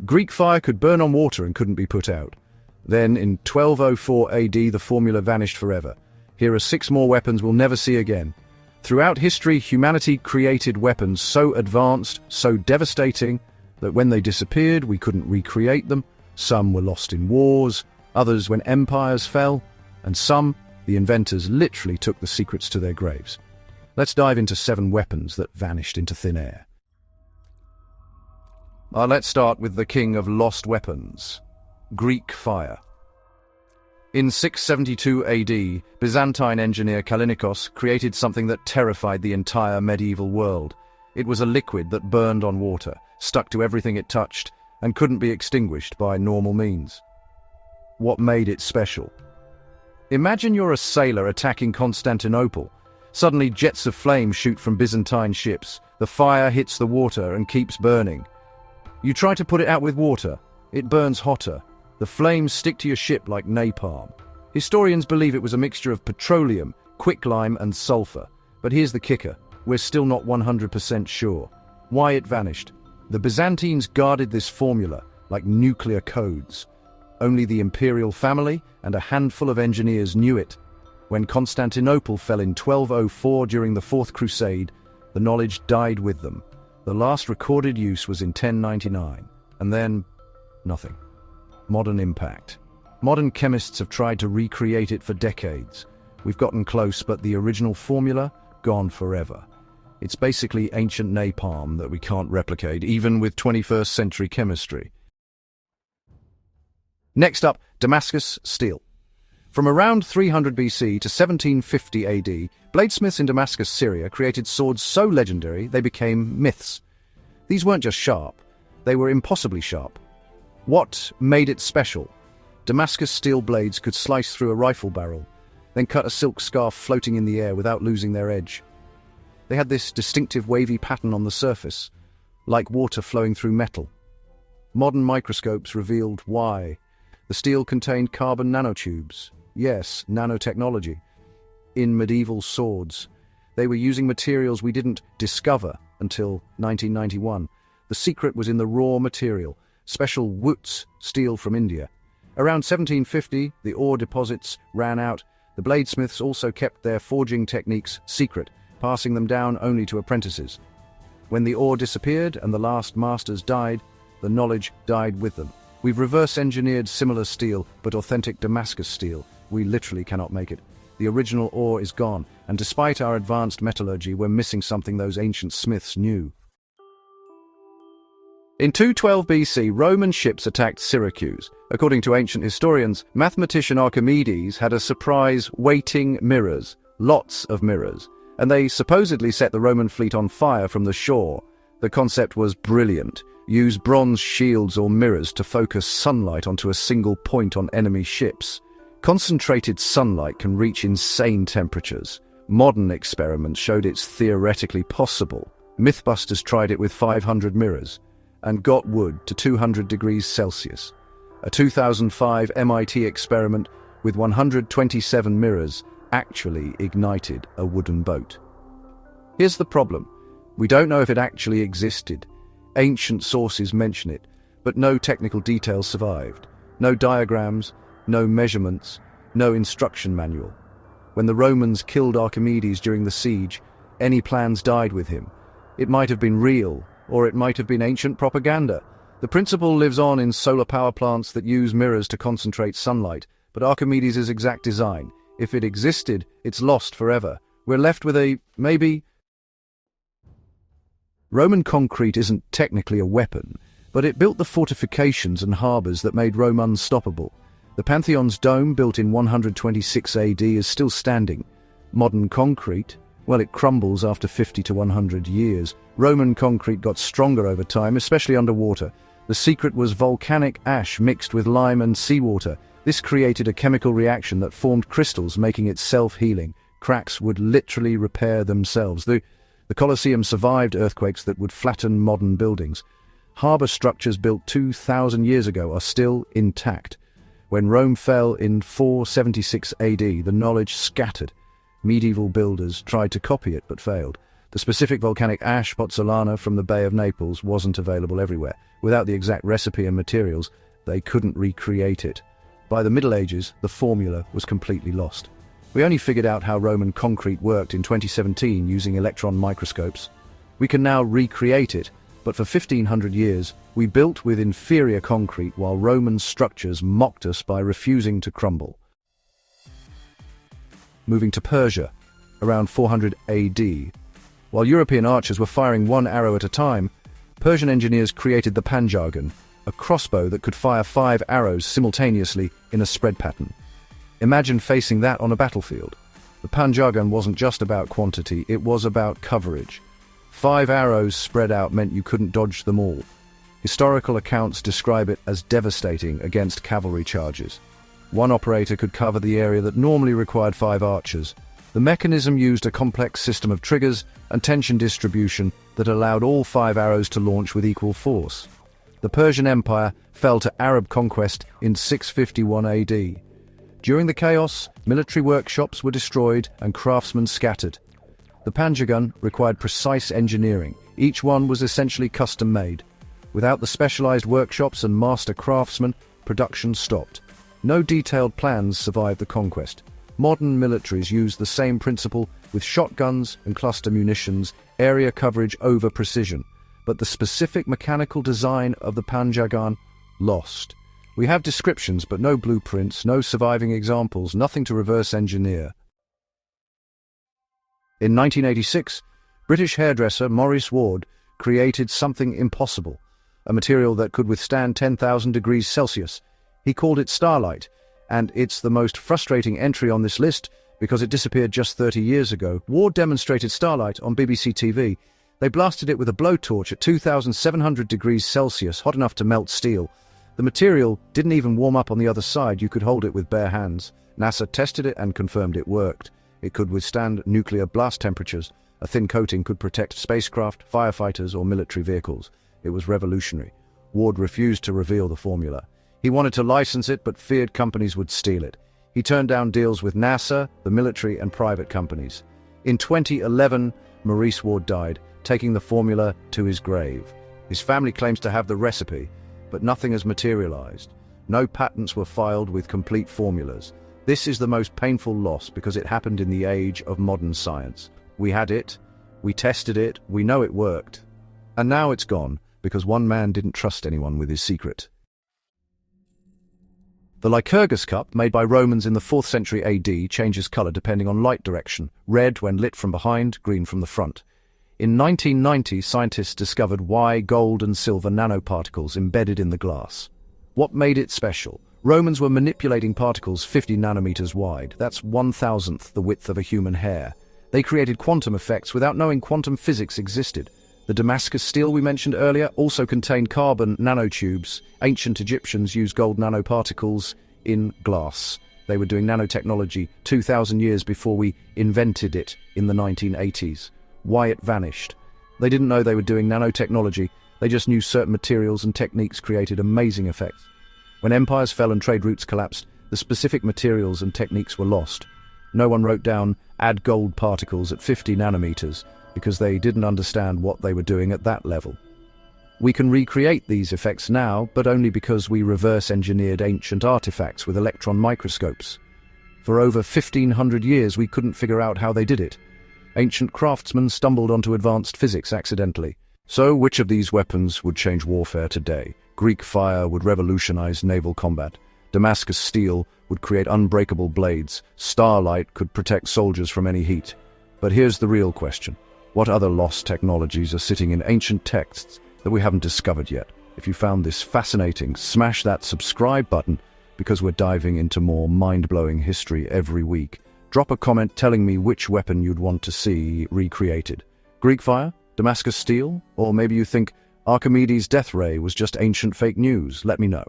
Greek fire could burn on water and couldn't be put out. Then, in 1204 AD, the formula vanished forever. Here are 6 more weapons we'll never see again. Throughout history, humanity created weapons so advanced, so devastating, that when they disappeared, we couldn't recreate them. Some were lost in wars, others when empires fell, and some, the inventors, literally took the secrets to their graves. Let's dive into 7 weapons that vanished into thin air. Let's start with the king of lost weapons, Greek fire. In 672 AD, Byzantine engineer Kallinikos created something that terrified the entire medieval world. It was a liquid that burned on water, stuck to everything it touched, and couldn't be extinguished by normal means. What made it special? Imagine you're a sailor attacking Constantinople. Suddenly jets of flame shoot from Byzantine ships. The fire hits the water and keeps burning. You try to put it out with water. It burns hotter. The flames stick to your ship like napalm. Historians believe it was a mixture of petroleum, quicklime and sulfur. But here's the kicker. We're still not 100% sure. Why it vanished? The Byzantines guarded this formula like nuclear codes. Only the imperial family and a handful of engineers knew it. When Constantinople fell in 1204 during the Fourth Crusade, the knowledge died with them. The last recorded use was in 1099, and then nothing. Modern impact. Modern chemists have tried to recreate it for decades. We've gotten close, but the original formula, gone forever. It's basically ancient napalm that we can't replicate, even with 21st century chemistry. Next up, Damascus Steel. From around 300 BC to 1750 AD, bladesmiths in Damascus, Syria, created swords so legendary they became myths. These weren't just sharp, they were impossibly sharp. What made it special? Damascus steel blades could slice through a rifle barrel, then cut a silk scarf floating in the air without losing their edge. They had this distinctive wavy pattern on the surface, like water flowing through metal. Modern microscopes revealed why. The steel contained carbon nanotubes. Yes, nanotechnology. In medieval swords, they were using materials we didn't discover until 1991. The secret was in the raw material, special Wootz steel from India. Around 1750, the ore deposits ran out. The bladesmiths also kept their forging techniques secret, passing them down only to apprentices. When the ore disappeared and the last masters died, the knowledge died with them. We've reverse-engineered similar steel, but authentic Damascus steel, we literally cannot make it. The original ore is gone, and despite our advanced metallurgy, we're missing something those ancient smiths knew. In 212 BC, Roman ships attacked Syracuse. According to ancient historians, mathematician Archimedes had a surprise weighting mirrors, lots of mirrors, and they supposedly set the Roman fleet on fire from the shore. The concept was brilliant. Use bronze shields or mirrors to focus sunlight onto a single point on enemy ships. Concentrated sunlight can reach insane temperatures. Modern experiments showed it's theoretically possible. Mythbusters tried it with 500 mirrors and got wood to 200 degrees Celsius. A 2005 MIT experiment with 127 mirrors actually ignited a wooden boat. Here's the problem. We don't know if it actually existed. Ancient sources mention it, but no technical details survived. No diagrams, no measurements, no instruction manual. When the Romans killed Archimedes during the siege, any plans died with him. It might have been real, or it might have been ancient propaganda. The principle lives on in solar power plants that use mirrors to concentrate sunlight, but Archimedes' exact design, if it existed, it's lost forever. We're left with a, maybe. Roman concrete isn't technically a weapon, but it built the fortifications and harbours that made Rome unstoppable. The Pantheon's dome, built in 126 AD, is still standing. Modern concrete, well, it crumbles after 50 to 100 years. Roman concrete got stronger over time, especially underwater. The secret was volcanic ash mixed with lime and seawater. This created a chemical reaction that formed crystals, making it self-healing. Cracks would literally repair themselves. The Colosseum survived earthquakes that would flatten modern buildings. Harbour structures built 2,000 years ago are still intact. When Rome fell in 476 AD, the knowledge scattered. Medieval builders tried to copy it but failed. The specific volcanic ash, pozzolana, from the Bay of Naples wasn't available everywhere. Without the exact recipe and materials, they couldn't recreate it. By the Middle Ages, the formula was completely lost. We only figured out how Roman concrete worked in 2017 using electron microscopes. We can now recreate it, but for 1500 years, we built with inferior concrete while Roman structures mocked us by refusing to crumble. Moving to Persia, around 400 AD. While European archers were firing one arrow at a time, Persian engineers created the PANJAGAN, a crossbow that could fire 5 arrows simultaneously in a spread pattern. Imagine facing that on a battlefield. The PANJAGAN wasn't just about quantity, it was about coverage. 5 arrows spread out meant you couldn't dodge them all. Historical accounts describe it as devastating against cavalry charges. One operator could cover the area that normally required 5 archers. The mechanism used a complex system of triggers and tension distribution that allowed all 5 arrows to launch with equal force. The Persian Empire fell to Arab conquest in 651 AD. During the chaos, military workshops were destroyed and craftsmen scattered. The PANJAGAN required precise engineering. Each one was essentially custom-made. Without the specialized workshops and master craftsmen, production stopped. No detailed plans survived the conquest. Modern militaries use the same principle with shotguns and cluster munitions, area coverage over precision. But the specific mechanical design of the PANJAGAN lost. We have descriptions, but no blueprints, no surviving examples, nothing to reverse engineer. In 1986, British hairdresser Maurice Ward created something impossible, a material that could withstand 10,000 degrees Celsius. He called it STARLITE, and it's the most frustrating entry on this list because it disappeared just 30 years ago. Ward demonstrated STARLITE on BBC TV. They blasted it with a blowtorch at 2,700 degrees Celsius, hot enough to melt steel. The material didn't even warm up on the other side. You could hold it with bare hands. NASA tested it and confirmed it worked. It could withstand nuclear blast temperatures. A thin coating could protect spacecraft, firefighters, or military vehicles. It was revolutionary. Ward refused to reveal the formula. He wanted to license it, but feared companies would steal it. He turned down deals with NASA, the military, and private companies. In 2011, Maurice Ward died, taking the formula to his grave. His family claims to have the recipe, but nothing has materialized. No patents were filed with complete formulas. This is the most painful loss because it happened in the age of modern science. We had it, we tested it, we know it worked. And now it's gone because one man didn't trust anyone with his secret. The Lycurgus cup, made by Romans in the 4th century AD, changes color depending on light direction, red when lit from behind, green from the front. In 1990, scientists discovered why gold and silver nanoparticles embedded in the glass. What made it special? Romans were manipulating particles 50 nanometers wide. That's 1,000th the width of a human hair. They created quantum effects without knowing quantum physics existed. The Damascus Steel we mentioned earlier also contained carbon nanotubes. Ancient Egyptians used gold nanoparticles in glass. They were doing nanotechnology 2,000 years before we invented it in the 1980s. Why it vanished? They didn't know they were doing nanotechnology. They just knew certain materials and techniques created amazing effects. When empires fell and trade routes collapsed, the specific materials and techniques were lost. No one wrote down, add gold particles at 50 nanometers, because they didn't understand what they were doing at that level. We can recreate these effects now, but only because we reverse-engineered ancient artifacts with electron microscopes. For over 1,500 years, we couldn't figure out how they did it. Ancient craftsmen stumbled onto advanced physics accidentally. So, which of these weapons would change warfare today? Greek fire would revolutionize naval combat. Damascus steel would create unbreakable blades. STARLITE could protect soldiers from any heat. But here's the real question. What other lost technologies are sitting in ancient texts that we haven't discovered yet? If you found this fascinating, smash that subscribe button because we're diving into more mind-blowing history every week. Drop a comment telling me which weapon you'd want to see recreated. Greek fire? Damascus steel? Or maybe you think Archimedes' death ray was just ancient fake news? Let me know.